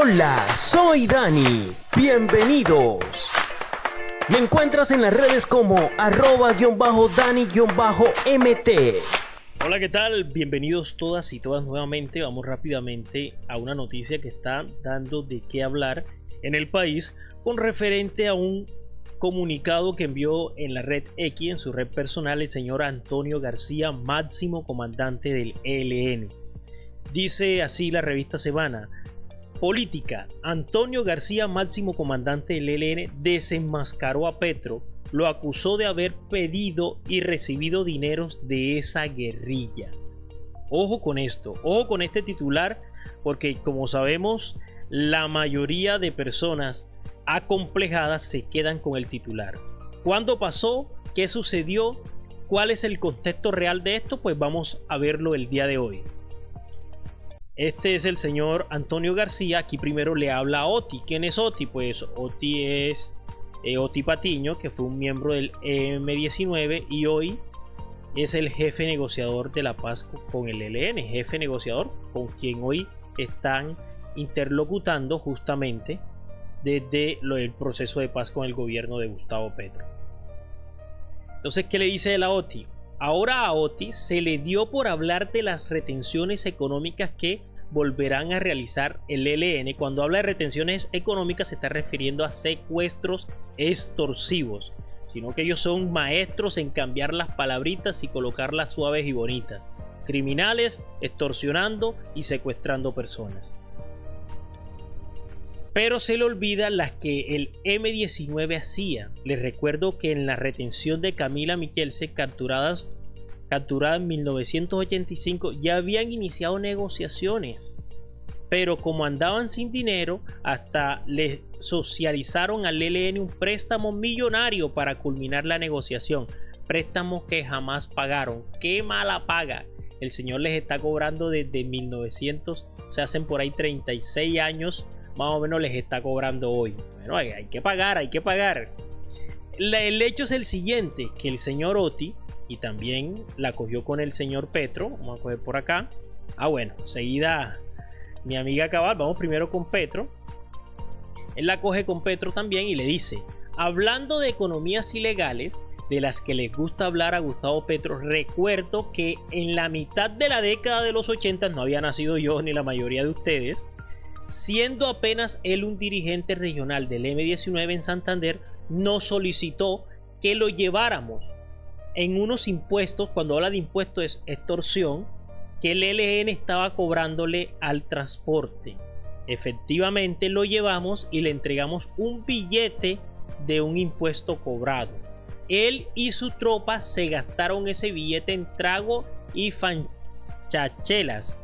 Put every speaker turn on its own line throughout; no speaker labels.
Hola, soy Dani. Bienvenidos. Me encuentras en las redes como @Dani_MT.
Hola, ¿qué tal? Bienvenidos todas y todas nuevamente. Vamos rápidamente a una noticia que está dando de qué hablar en el país con referente a un comunicado que envió en la red X, en su red personal, el señor Antonio García, máximo comandante del ELN. Dice así la revista Semana: política. Antonio García, máximo comandante del ELN, desenmascaró a Petro, lo acusó de haber pedido y recibido dineros de esa guerrilla. Ojo con esto, ojo con este titular, porque como sabemos, la mayoría de personas acomplejadas se quedan con el titular. ¿Cuándo pasó? ¿Qué sucedió? ¿Cuál es el contexto real de esto? Pues vamos a verlo el día de hoy. Este es el señor Antonio García. Aquí primero le habla a Oti. ¿Quién es Oti? Pues Oti es Oti Patiño, que fue un miembro del M19 y hoy es el jefe negociador de la paz con el ELN, jefe negociador con quien hoy están interlocutando justamente desde el proceso de paz con el gobierno de Gustavo Petro. Entonces, ¿qué le dice él a Oti? Ahora a Oti se le dio por hablar de las retenciones económicas que volverán a realizar el ELN. Cuando habla de retenciones económicas se está refiriendo a secuestros extorsivos, sino que ellos son maestros en cambiar las palabritas y colocarlas suaves y bonitas. Criminales extorsionando y secuestrando personas. Pero se le olvida las que el M19 hacía. Les recuerdo que en la retención de Camila Michelse, capturada en 1985, ya habían iniciado negociaciones. Pero como andaban sin dinero, hasta le socializaron al ELN un préstamo millonario para culminar la negociación. Préstamos que jamás pagaron. ¡Qué mala paga! El señor les está cobrando desde 1900, se hacen por ahí 36 años. Más o menos les está cobrando hoy. Bueno, hay que pagar, hay que pagar. El hecho es el siguiente, que el señor Oti, y también la cogió con el señor Petro, vamos a coger por acá. Bueno, seguida mi amiga Cabal, vamos primero con Petro. Él la coge con Petro también y le dice: hablando de economías ilegales, de las que les gusta hablar a Gustavo Petro, recuerdo que en la mitad de la década de los 80, no había nacido yo ni la mayoría de ustedes, siendo apenas él un dirigente regional del M19 en Santander, nos solicitó que lo lleváramos en unos impuestos. Cuando habla de impuestos es extorsión, que el ELN estaba cobrándole al transporte. Efectivamente lo llevamos y le entregamos un billete de un impuesto cobrado. Él y su tropa se gastaron ese billete en trago y fanchachelas,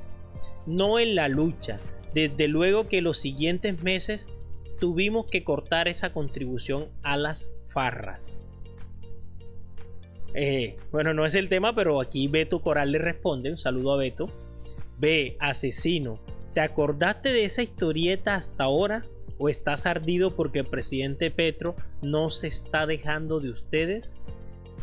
no en la lucha. Desde luego que los siguientes meses tuvimos que cortar esa contribución a las farras. Bueno, no es el tema, pero aquí Beto Coral le responde. Un saludo a Beto. Ve, asesino, ¿te acordaste de esa historieta hasta ahora? ¿O estás ardido porque el presidente Petro no se está dejando de ustedes?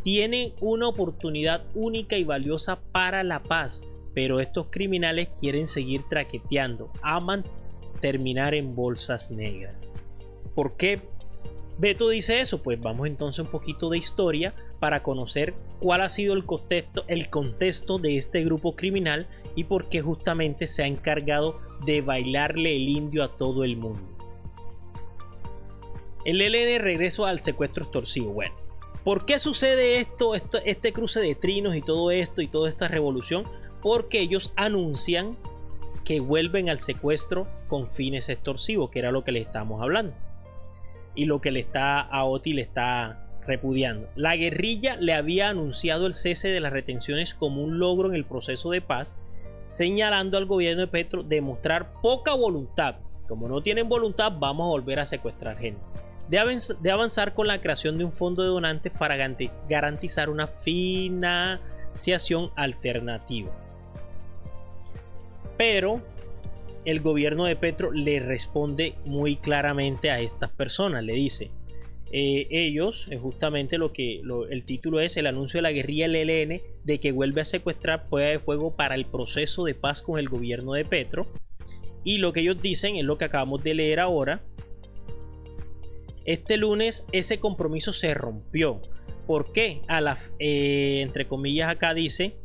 Tienen una oportunidad única y valiosa para la paz, pero estos criminales quieren seguir traqueteando, aman terminar en bolsas negras. ¿Por qué Beto dice eso? Pues vamos entonces un poquito de historia para conocer cuál ha sido el contexto de este grupo criminal y por qué justamente se ha encargado de bailarle el indio a todo el mundo. El ELN regreso al secuestro extorsivo. Bueno, ¿por qué sucede este cruce de trinos y todo esto y toda esta revolución? Porque ellos anuncian que vuelven al secuestro con fines extorsivos, que era lo que le estamos hablando y lo que a Oti le está repudiando. La guerrilla le había anunciado el cese de las retenciones como un logro en el proceso de paz, señalando al gobierno de Petro de mostrar poca voluntad. Como no tienen voluntad, vamos a volver a secuestrar gente. De avanzar con la creación de un fondo de donantes para garantizar una financiación alternativa. Pero el gobierno de Petro le responde muy claramente a estas personas. Le dice: ellos, justamente el título es el anuncio de la guerrilla del ELN de que vuelve a secuestrar prueba de fuego para el proceso de paz con el gobierno de Petro. Y lo que ellos dicen es lo que acabamos de leer ahora. Este lunes ese compromiso se rompió. ¿Por qué? Entre comillas acá dice: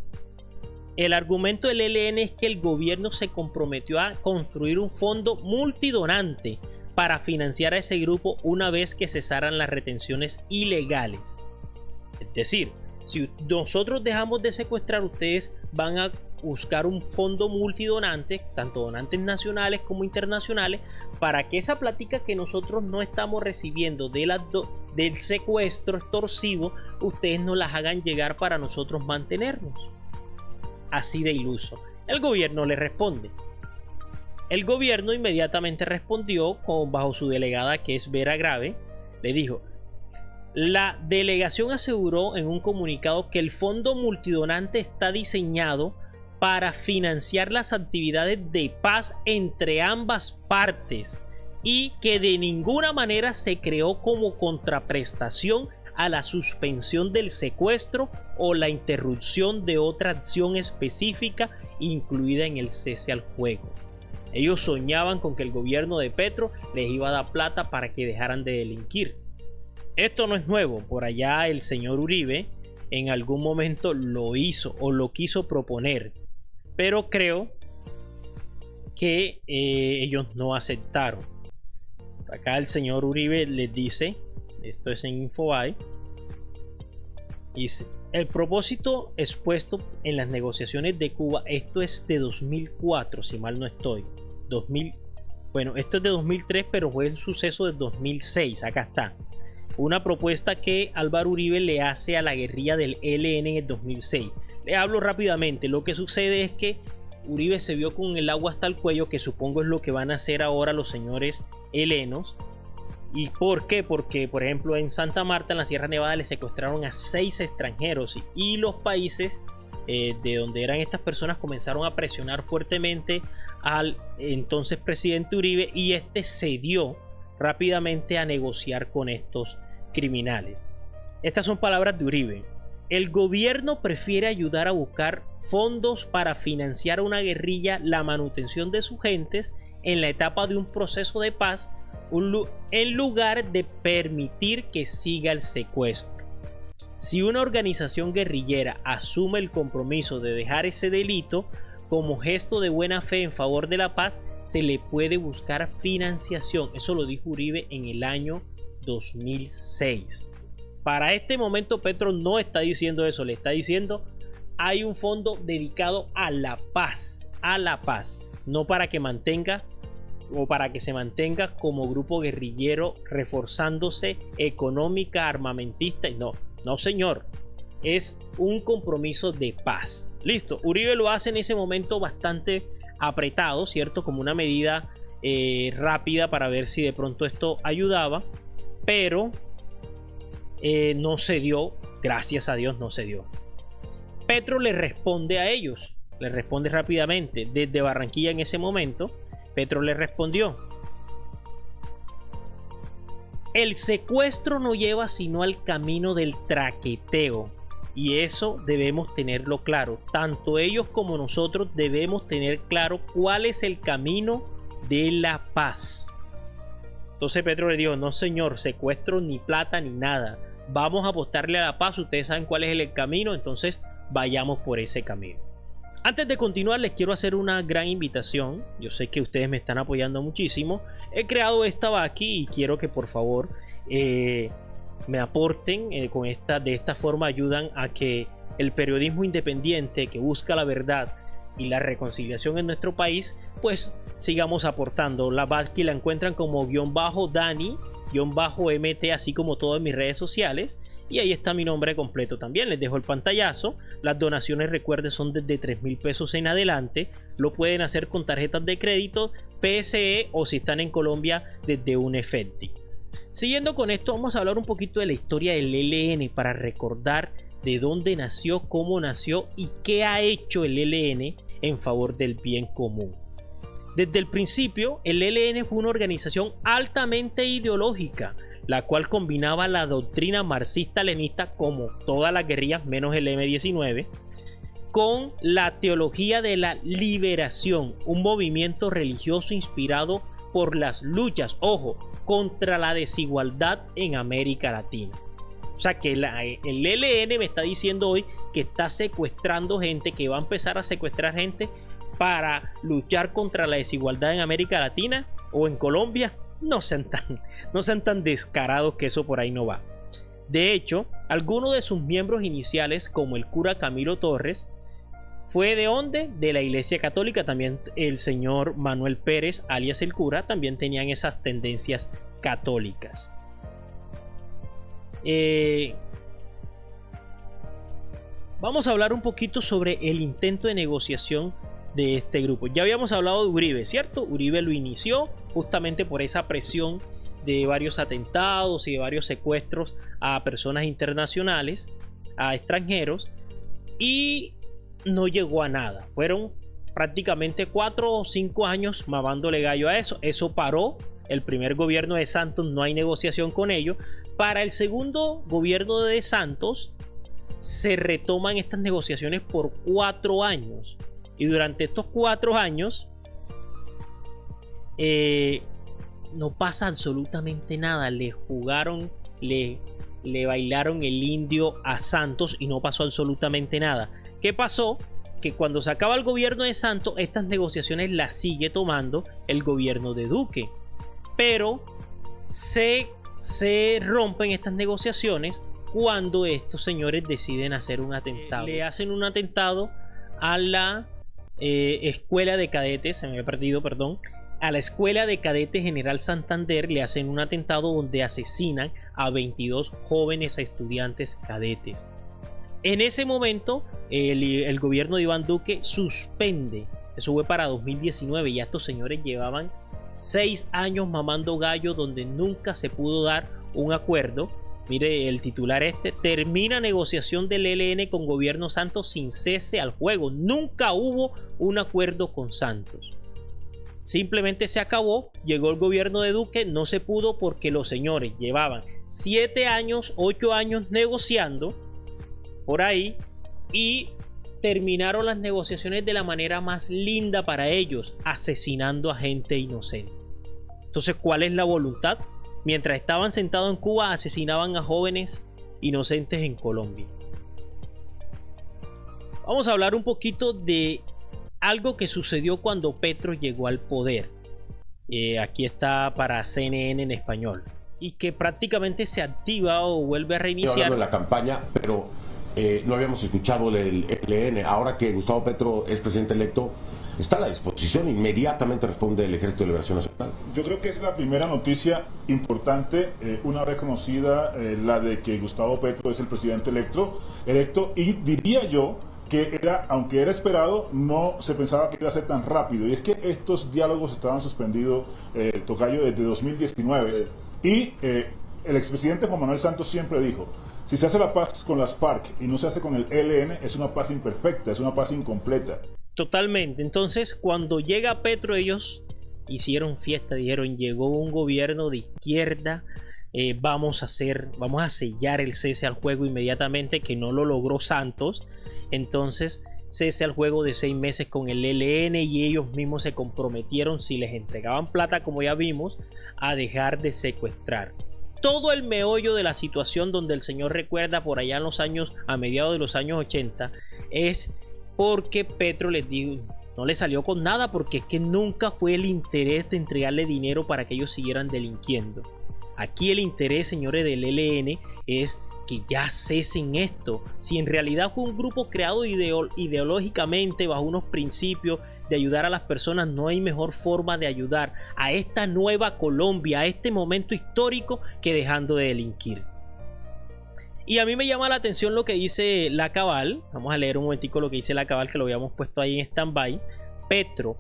el argumento del ELN es que el gobierno se comprometió a construir un fondo multidonante para financiar a ese grupo una vez que cesaran las retenciones ilegales. Es decir, si nosotros dejamos de secuestrar, ustedes van a buscar un fondo multidonante, tanto donantes nacionales como internacionales, para que esa plática que nosotros no estamos recibiendo del secuestro extorsivo, ustedes nos las hagan llegar para nosotros mantenernos. Así de iluso. El gobierno le responde. El gobierno inmediatamente respondió bajo su delegada, que es Vera Grave. Le dijo: la delegación aseguró en un comunicado que el fondo multidonante está diseñado para financiar las actividades de paz entre ambas partes y que de ninguna manera se creó como contraprestación a la suspensión del secuestro o la interrupción de otra acción específica incluida en el cese al fuego. Ellos soñaban con que el gobierno de Petro les iba a dar plata para que dejaran de delinquir. Esto no es nuevo. Por allá el señor Uribe en algún momento lo hizo o lo quiso proponer, pero creo que ellos no aceptaron. Acá el señor Uribe les dice, esto es en Infobae, dice: el propósito expuesto en las negociaciones de Cuba, esto es de 2004 si mal no estoy, bueno, esto es de 2003, pero fue el suceso de 2006. Acá está una propuesta que Álvaro Uribe le hace a la guerrilla del ELN en el 2006. Le hablo rápidamente. Lo que sucede es que Uribe se vio con el agua hasta el cuello, que supongo es lo que van a hacer ahora los señores helenos. ¿Y por qué? Porque, por ejemplo, en Santa Marta, en la Sierra Nevada, le secuestraron a 6 extranjeros y los países de donde eran estas personas comenzaron a presionar fuertemente al entonces presidente Uribe, y este cedió rápidamente a negociar con estos criminales. Estas son palabras de Uribe: el gobierno prefiere ayudar a buscar fondos para financiar a una guerrilla la manutención de sus gentes en la etapa de un proceso de paz, en lugar de permitir que siga el secuestro. Si una organización guerrillera asume el compromiso de dejar ese delito como gesto de buena fe en favor de la paz, se le puede buscar financiación. Eso lo dijo Uribe en el año 2006. Para este momento Petro no está diciendo eso, le está diciendo: hay un fondo dedicado a la paz, no para que mantenga o para que se mantenga como grupo guerrillero reforzándose económica, armamentista. No señor, es un compromiso de paz. Listo, Uribe lo hace en ese momento bastante apretado, ¿cierto? Como una medida rápida para ver si de pronto esto ayudaba, pero no se dio, gracias a Dios no se dio. Petro le responde a ellos, le responde rápidamente desde Barranquilla. En ese momento Petro le respondió: el secuestro no lleva sino al camino del traqueteo, y eso debemos tenerlo claro. Tanto ellos como nosotros debemos tener claro cuál es el camino de la paz. Entonces Petro le dijo: no señor, secuestro ni plata ni nada, vamos a apostarle a la paz, ustedes saben cuál es el camino, entonces vayamos por ese camino. Antes de continuar, les quiero hacer una gran invitación. Yo sé que ustedes me están apoyando muchísimo. He creado esta Baki y quiero que por favor me aporten de esta forma ayudan a que el periodismo independiente que busca la verdad y la reconciliación en nuestro país, pues sigamos aportando. La Baki la encuentran como _Dani_MT, así como todo en mis redes sociales. Y ahí está mi nombre completo también. Les dejo el pantallazo. Las donaciones, recuerden, son desde 3.000 pesos en adelante. Lo pueden hacer con tarjetas de crédito, PSE, o si están en Colombia, desde un Efecti. Siguiendo con esto, vamos a hablar un poquito de la historia del ELN para recordar de dónde nació, cómo nació y qué ha hecho el ELN en favor del bien común. Desde el principio, el ELN fue una organización altamente ideológica, la cual combinaba la doctrina marxista-leninista, como todas las guerrillas menos el M-19, con la teología de la liberación, un movimiento religioso inspirado por las luchas, ojo, contra la desigualdad en América Latina. O sea que el ELN me está diciendo hoy que está secuestrando gente, que va a empezar a secuestrar gente para luchar contra la desigualdad en América Latina o en Colombia. No sean tan descarados, que eso por ahí no va. De hecho, algunos de sus miembros iniciales, como el cura Camilo Torres, fue de ¿dónde? De la Iglesia Católica. También el señor Manuel Pérez, alias el cura, también tenían esas tendencias católicas. Vamos a hablar un poquito sobre el intento de negociación de este grupo. Ya habíamos hablado de Uribe, ¿cierto? Uribe lo inició justamente por esa presión de varios atentados y de varios secuestros a personas internacionales, a extranjeros, y no llegó a nada. Fueron prácticamente 4 o 5 años mamándole gallo a eso. Eso paró. El primer gobierno de Santos no hay negociación con ellos. Para el segundo gobierno de Santos se retoman estas negociaciones por 4 años. Y durante estos 4 años no pasa absolutamente nada. Le jugaron, le bailaron el indio a Santos y no pasó absolutamente nada. ¿Qué pasó? Que cuando se acaba el gobierno de Santos, estas negociaciones las sigue tomando el gobierno de Duque. Pero se rompen estas negociaciones cuando estos señores deciden hacer un atentado. Le hacen un atentado a la escuela de cadetes, se me había perdido, perdón. A la escuela de cadetes General Santander le hacen un atentado donde asesinan a 22 jóvenes estudiantes cadetes. En ese momento el gobierno de Iván Duque suspende. Eso fue para 2019. Ya estos señores llevaban 6 años mamando gallo donde nunca se pudo dar un acuerdo. Mire el titular termina negociación del ELN con gobierno Santos sin cese al juego. Nunca hubo un acuerdo con Santos. Simplemente se acabó, llegó el gobierno de Duque, no se pudo porque los señores llevaban 7 años, 8 años negociando por ahí y terminaron las negociaciones de la manera más linda para ellos, asesinando a gente inocente. Entonces, ¿cuál es la voluntad? Mientras estaban sentados en Cuba, asesinaban a jóvenes inocentes en Colombia. Vamos a hablar un poquito de algo que sucedió cuando Petro llegó al poder. Aquí está para CNN en español. Y que prácticamente se activa o vuelve a reiniciar.
Hablando de la campaña, pero no habíamos escuchado el ELN. Ahora que Gustavo Petro es presidente electo, está a la disposición, inmediatamente responde el Ejército de Liberación Nacional.
Yo creo que es la primera noticia importante, una vez conocida la de que Gustavo Petro es el presidente electo, y diría yo que aunque era esperado, no se pensaba que iba a ser tan rápido. Y es que estos diálogos estaban suspendidos, Tocayo, desde 2019. Y el expresidente Juan Manuel Santos siempre dijo: si se hace la paz con las FARC y no se hace con el ELN, es una paz imperfecta, es una paz incompleta.
Totalmente. Entonces, cuando llega Petro, ellos hicieron fiesta, dijeron: llegó un gobierno de izquierda, vamos a sellar el cese al juego inmediatamente, que no lo logró Santos. Entonces, cese al juego de 6 meses con el ELN, y ellos mismos se comprometieron, si les entregaban plata, como ya vimos, a dejar de secuestrar. Todo el meollo de la situación, donde el señor recuerda por allá en los años, a mediados de los años 80, es porque Petro les dijo, no le salió con nada, porque es que nunca fue el interés de entregarle dinero para que ellos siguieran delinquiendo. Aquí el interés, señores, del ELN es que ya cesen esto. Si en realidad fue un grupo creado ideológicamente bajo unos principios de ayudar a las personas, no hay mejor forma de ayudar a esta nueva Colombia, a este momento histórico, que dejando de delinquir. Y a mí me llama la atención lo que dice La Cabal. Vamos a leer un momentico lo que dice La Cabal, que lo habíamos puesto ahí en stand-by. Petro: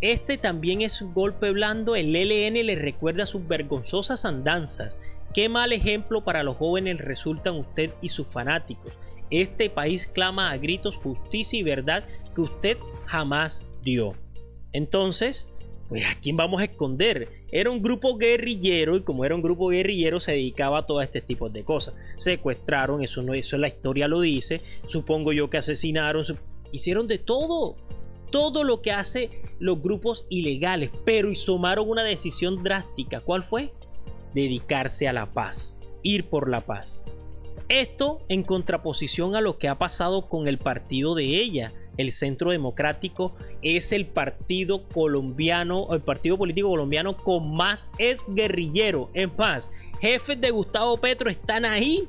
este también es un golpe blando. El ELN le recuerda sus vergonzosas andanzas. Qué mal ejemplo para los jóvenes resultan usted y sus fanáticos. Este país clama a gritos justicia y verdad que usted jamás dio. Entonces, pues ¿a quién vamos a esconder? Era un grupo guerrillero, y como era un grupo guerrillero se dedicaba a todo este tipo de cosas. Secuestraron, eso la historia lo dice, supongo yo que asesinaron, hicieron de todo. Todo lo que hace los grupos ilegales, pero y tomaron una decisión drástica. ¿Cuál fue? Dedicarse a la paz, ir por la paz. Esto en contraposición a lo que ha pasado con el partido de ella, el Centro Democrático. Es el partido colombiano, el partido político colombiano con más ex guerrillero. Es más, jefes de Gustavo Petro están ahí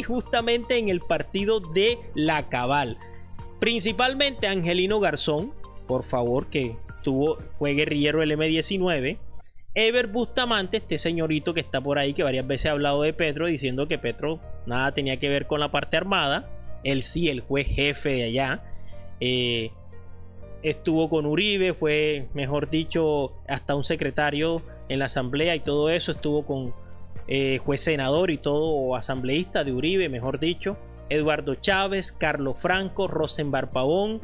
justamente en el partido de la Cabal. Principalmente Angelino Garzón, por favor, que fue guerrillero del M-19. Ever Bustamante, este señorito que está por ahí, que varias veces ha hablado de Petro, diciendo que Petro nada tenía que ver con la parte armada. Él sí, el juez jefe de allá. Estuvo con Uribe, fue, mejor dicho, hasta un secretario en la asamblea y todo eso. Estuvo con juez senador y todo, o asambleísta de Uribe, mejor dicho. Eduardo Chávez, Carlos Franco, Rosenberg Pavón,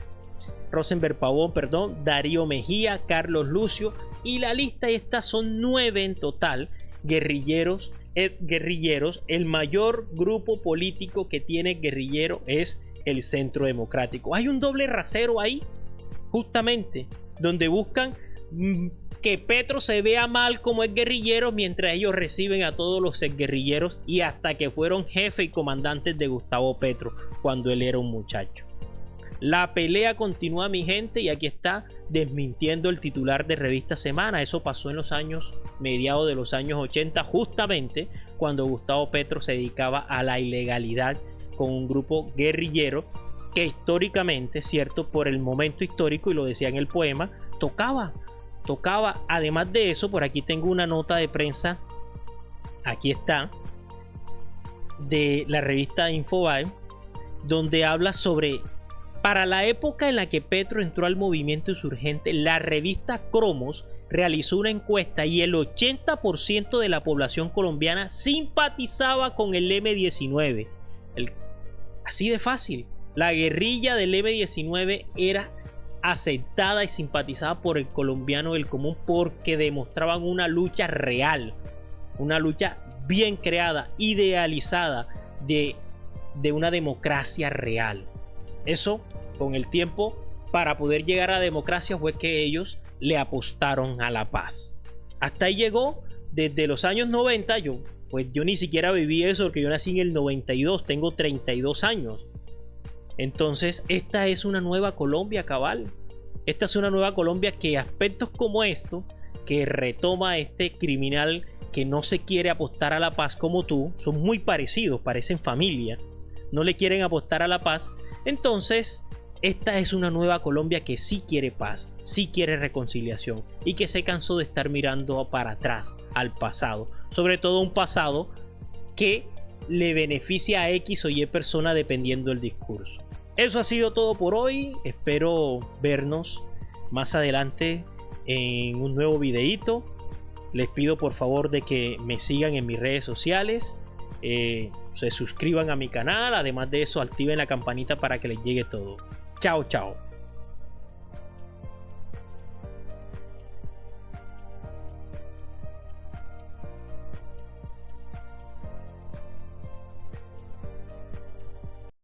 Darío Mejía, Carlos Lucio, y la lista esta son 9 en total, guerrilleros, exguerrilleros. El mayor grupo político que tiene guerrillero es el Centro Democrático. Hay un doble rasero ahí, justamente, donde buscan que Petro se vea mal como es guerrillero, mientras ellos reciben a todos los exguerrilleros y hasta que fueron jefe y comandantes de Gustavo Petro cuando él era un muchacho. La pelea continúa, mi gente, y aquí está desmintiendo el titular de Revista Semana. Eso pasó en los años, mediados de los años 80, justamente cuando Gustavo Petro se dedicaba a la ilegalidad con un grupo guerrillero que históricamente, cierto, por el momento histórico, y lo decía en el poema, tocaba. Además de eso, por aquí tengo una nota de prensa, aquí está, de la revista Infobae, donde habla sobre, para la época en la que Petro entró al movimiento insurgente, la revista Cromos realizó una encuesta y el 80% de la población colombiana simpatizaba con el M-19. Así de fácil, la guerrilla del M-19 era aceptada y simpatizada por el colombiano del común porque demostraban una lucha real, una lucha bien creada, idealizada de una democracia real. Eso, con el tiempo, para poder llegar a la democracia fue que ellos le apostaron a la paz. Hasta ahí llegó desde los años 90. Yo ni siquiera viví eso porque yo nací en el 92, tengo 32 años. Entonces esta es una nueva Colombia, cabal. Esta es una nueva Colombia que aspectos como esto, que retoma este criminal que no se quiere apostar a la paz como tú, son muy parecidos, parecen familia, no le quieren apostar a la paz. Entonces esta es una nueva Colombia que sí quiere paz, sí quiere reconciliación y que se cansó de estar mirando para atrás, al pasado, sobre todo un pasado que le beneficia a X o Y persona dependiendo del discurso. Eso ha sido todo por hoy. Espero vernos más adelante en un nuevo videíto. Les pido por favor de que me sigan en mis redes sociales, se suscriban a mi canal, además de eso activen la campanita para que les llegue todo. Chao, chao.